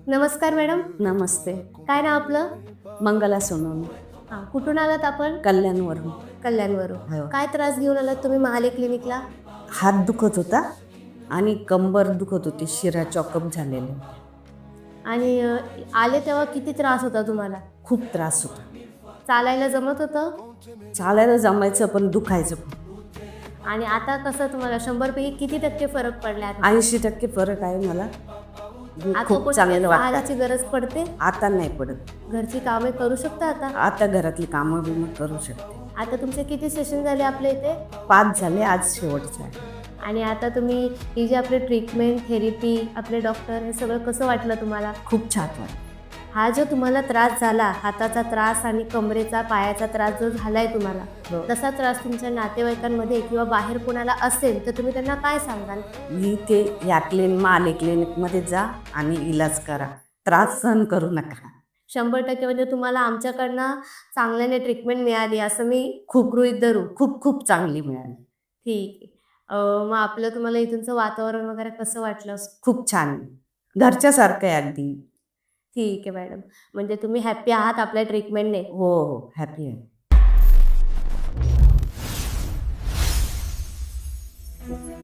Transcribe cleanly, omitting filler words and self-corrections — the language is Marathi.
नमस्कार मॅडम. नमस्ते. काय नाव आपलं? मंगला सोनवणे. हां, कुठून आलात आपण? कल्याणवरून. कल्याणवरून. हो. काय त्रास घेऊन आलात तुम्ही महाले क्लिनिकला? हात दुखत होता आणि कंबर दुखत होती, शिरा चॉकअप झालेले. आणि आले तेव्हा किती त्रास होता तुम्हाला? खूप त्रास होता. चालायला जमत होतं? चालायला जमायचं पण दुखायचं पण. आणि आता कसं तुम्हाला 100 पैकी किती टक्के फरक पडला आता? 80% फरक आहे मला. आता खूप कुठे चांगलं वाटतं. सहाराची गरज पडते? आता नाही पडत. घरची कामे करू शकता आता? आता घरातली कामं बिमं करू शकते. आता तुमचे किती सेशन झाले आपल्या इथे? 5 झाले, आज शेवटचं आहे. आणि आता तुम्ही ही जी आपली ट्रीटमेंट, थेरपी, आपले डॉक्टर हे सगळं कसं वाटलं तुम्हाला? खूप छान वाटतं. हा जो तुम्हाला त्रास झाला, हाताचा त्रास आणि कमरेचा, पायाचा त्रास जो झालाय तुम्हाला, हो. तसा त्रास तुमच्या नातेवाईकांमध्ये किंवा बाहेर कोणाला असेल तर तुम्ही त्यांना काय सांगाल? मी ते या माले क्लिनिकमध्ये जा आणि इलाज करा. त्रास सहन करू नका. 100% म्हणजे तुम्हाला आमच्याकडनं चांगल्याने ट्रीटमेंट मिळाली असं मी खूप गृहीत धरू. खूप खूप चांगली मिळाली. ठीक आहे. मग आपलं तुम्हाला इथूनचं वातावरण वगैरे कसं वाटलं? खूप छान. घरच्यासारखं आहे अगदी. ठीक आहे मॅडम. म्हणजे तुम्ही हॅप्पी आहात आपल्या ट्रीटमेंटने? हो हो, हॅपी आहे.